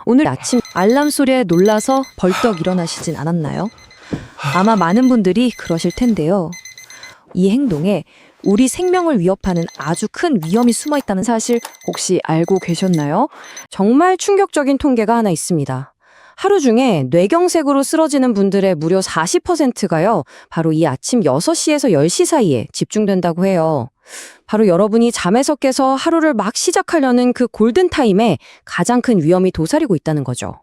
오늘 아침 알람 소리에 놀라서 벌떡 일어나시진 않았나요? 아마 많은 분들이 그러실 텐데요. 이 행동에 우리 생명을 위협하는 아주 큰 위험이 숨어 있다는 사실 혹시 알고 계셨나요? 정말 충격적인 통계가 하나 있습니다. 하루 중에 뇌경색으로 쓰러지는 분들의 무려 40%가요. 바로 이 아침 6시에서 10시 사이에 집중된다고 해요. 바로 여러분이 잠에서 깨서 하루를 막 시작하려는 그 골든타임에 가장 큰 위험이 도사리고 있다는 거죠.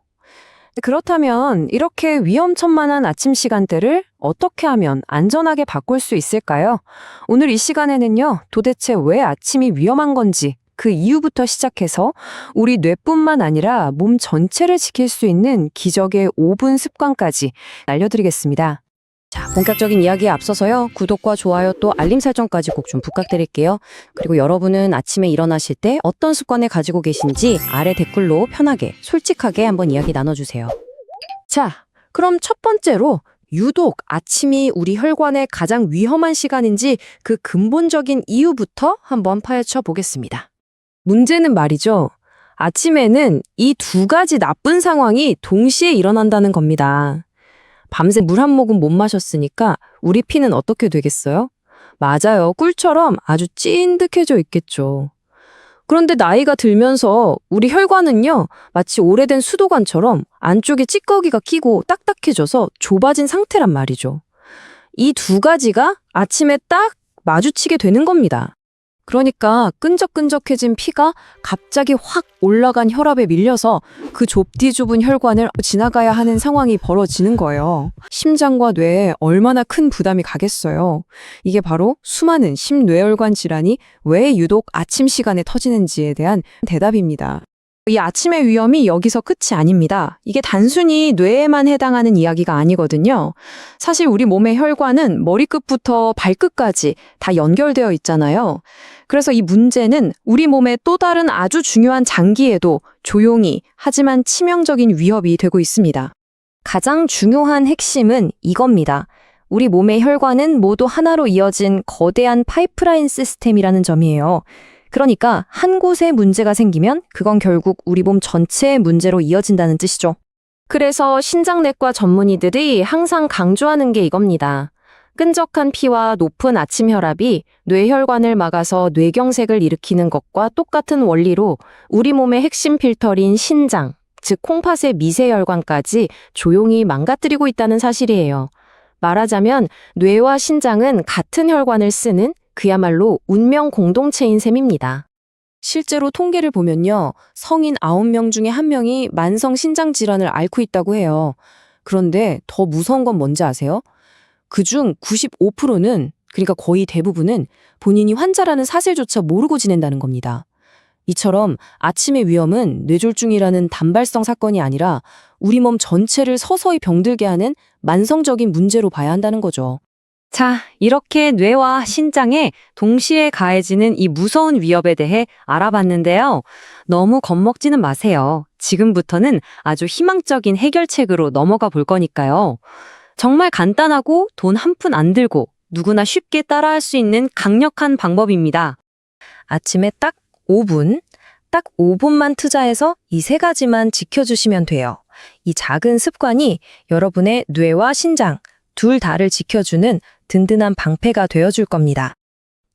그렇다면 이렇게 위험천만한 아침 시간대를 어떻게 하면 안전하게 바꿀 수 있을까요? 오늘 이 시간에는요, 도대체 왜 아침이 위험한 건지 그 이유부터 시작해서 우리 뇌뿐만 아니라 몸 전체를 지킬 수 있는 기적의 5분 습관까지 알려드리겠습니다. 자, 본격적인 이야기에 앞서서요, 구독과 좋아요 또 알림 설정까지 꼭 좀 부탁드릴게요. 그리고 여러분은 아침에 일어나실 때 어떤 습관을 가지고 계신지 아래 댓글로 편하게, 솔직하게 한번 이야기 나눠주세요. 자, 그럼 첫 번째로 유독 아침이 우리 혈관에 가장 위험한 시간인지 그 근본적인 이유부터 한번 파헤쳐 보겠습니다. 문제는 말이죠. 아침에는 이 두 가지 나쁜 상황이 동시에 일어난다는 겁니다. 밤새 물 한 모금 못 마셨으니까 우리 피는 어떻게 되겠어요? 맞아요. 꿀처럼 아주 찐득해져 있겠죠. 그런데 나이가 들면서 우리 혈관은요, 마치 오래된 수도관처럼 안쪽에 찌꺼기가 끼고 딱딱해져서 좁아진 상태란 말이죠. 이 두 가지가 아침에 딱 마주치게 되는 겁니다. 그러니까 끈적끈적해진 피가 갑자기 확 올라간 혈압에 밀려서 그 좁디 좁은 혈관을 지나가야 하는 상황이 벌어지는 거예요. 심장과 뇌에 얼마나 큰 부담이 가겠어요. 이게 바로 수많은 심뇌혈관 질환이 왜 유독 아침 시간에 터지는지에 대한 대답입니다. 이 아침의 위험이 여기서 끝이 아닙니다. 이게 단순히 뇌에만 해당하는 이야기가 아니거든요. 사실 우리 몸의 혈관은 머리끝부터 발끝까지 다 연결되어 있잖아요. 그래서 이 문제는 우리 몸의 또 다른 아주 중요한 장기에도 조용히 하지만 치명적인 위협이 되고 있습니다. 가장 중요한 핵심은 이겁니다. 우리 몸의 혈관은 모두 하나로 이어진 거대한 파이프라인 시스템이라는 점이에요. 그러니까 한 곳에 문제가 생기면 그건 결국 우리 몸 전체의 문제로 이어진다는 뜻이죠. 그래서 신장내과 전문의들이 항상 강조하는 게 이겁니다. 끈적한 피와 높은 아침 혈압이 뇌혈관을 막아서 뇌경색을 일으키는 것과 똑같은 원리로 우리 몸의 핵심 필터인 신장, 즉 콩팥의 미세혈관까지 조용히 망가뜨리고 있다는 사실이에요. 말하자면 뇌와 신장은 같은 혈관을 쓰는 그야말로 운명 공동체인 셈입니다. 실제로 통계를 보면요, 성인 9명 중에 1명이 만성 신장 질환을 앓고 있다고 해요. 그런데 더 무서운 건 뭔지 아세요? 그중 95%는, 그러니까 거의 대부분은 본인이 환자라는 사실조차 모르고 지낸다는 겁니다. 이처럼 아침의 위험은 뇌졸중이라는 단발성 사건이 아니라 우리 몸 전체를 서서히 병들게 하는 만성적인 문제로 봐야 한다는 거죠. 자, 이렇게 뇌와 신장에 동시에 가해지는 이 무서운 위협에 대해 알아봤는데요. 너무 겁먹지는 마세요. 지금부터는 아주 희망적인 해결책으로 넘어가 볼 거니까요. 정말 간단하고 돈 한 푼 안 들고 누구나 쉽게 따라할 수 있는 강력한 방법입니다. 아침에 딱 5분만 투자해서 이 세 가지만 지켜주시면 돼요. 이 작은 습관이 여러분의 뇌와 신장 둘 다를 지켜주는 든든한 방패가 되어줄 겁니다.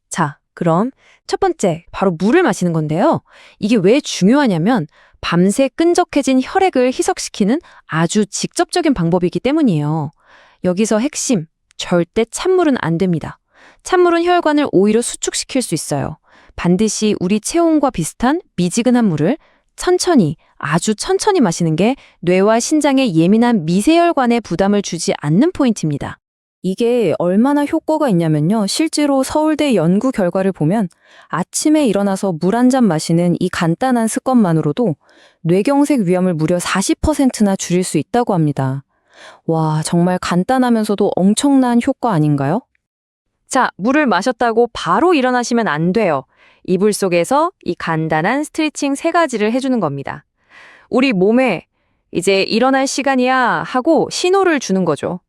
자, 그럼 첫 번째, 바로 물을 마시는 건데요. 이게 왜 중요하냐면 밤새 끈적해진 혈액을 희석시키는 아주 직접적인 방법이기 때문이에요. 여기서 핵심, 절대 찬물은 안 됩니다. 찬물은 혈관을 오히려 수축시킬 수 있어요. 반드시 우리 체온과 비슷한 미지근한 물을 천천히, 아주 천천히 마시는 게 뇌와 신장의 예민한 미세혈관에 부담을 주지 않는 포인트입니다. 이게 얼마나 효과가 있냐면요. 실제로 서울대 연구 결과를 보면 아침에 일어나서 물 한 잔 마시는 이 간단한 습관만으로도 뇌경색 위험을 무려 40%나 줄일 수 있다고 합니다. 와, 정말 간단하면서도 엄청난 효과 아닌가요? 자, 물을 마셨다고 바로 일어나시면 안 돼요. 이불 속에서 이 간단한 스트레칭 3가지를 해주는 겁니다. 우리 몸에 이제 일어날 시간이야 하고 신호를 주는 거죠.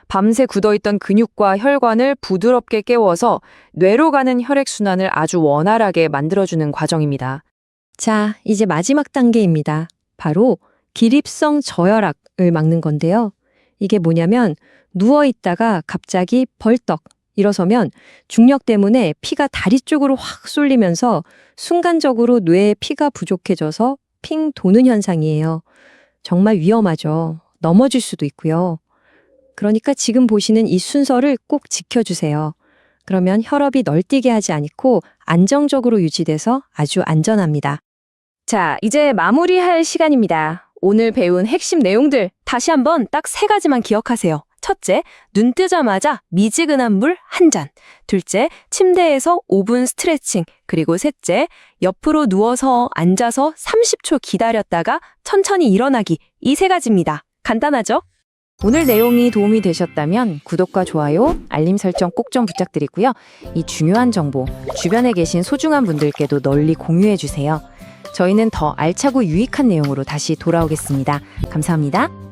밤새 굳어있던 근육과 혈관을 부드럽게 깨워서 뇌로 가는 혈액순환을 아주 원활하게 만들어주는 과정입니다. 자, 이제 마지막 단계입니다. 바로 기립성 저혈압을 막는 건데요. 이게 뭐냐면 누워 있다가 갑자기 벌떡 일어서면 중력 때문에 피가 다리 쪽으로 확 쏠리면서 순간적으로 뇌에 피가 부족해져서 핑 도는 현상이에요. 정말 위험하죠. 넘어질 수도 있고요. 그러니까 지금 보시는 이 순서를 꼭 지켜주세요. 그러면 혈압이 널뛰게 하지 않고 안정적으로 유지돼서 아주 안전합니다. 자, 이제 마무리할 시간입니다. 오늘 배운 핵심 내용들 다시 한번 딱 3가지만 기억하세요. 첫째, 눈 뜨자마자 미지근한 물 1잔. 둘째, 침대에서 5분 스트레칭. 그리고 셋째, 옆으로 누워서 앉아서 30초 기다렸다가 천천히 일어나기. 이 3가지입니다. 간단하죠? 오늘 내용이 도움이 되셨다면 구독과 좋아요, 알림 설정 꼭 좀 부탁드리고요. 이 중요한 정보 주변에 계신 소중한 분들께도 널리 공유해 주세요. 저희는 더 알차고 유익한 내용으로 다시 돌아오겠습니다. 감사합니다.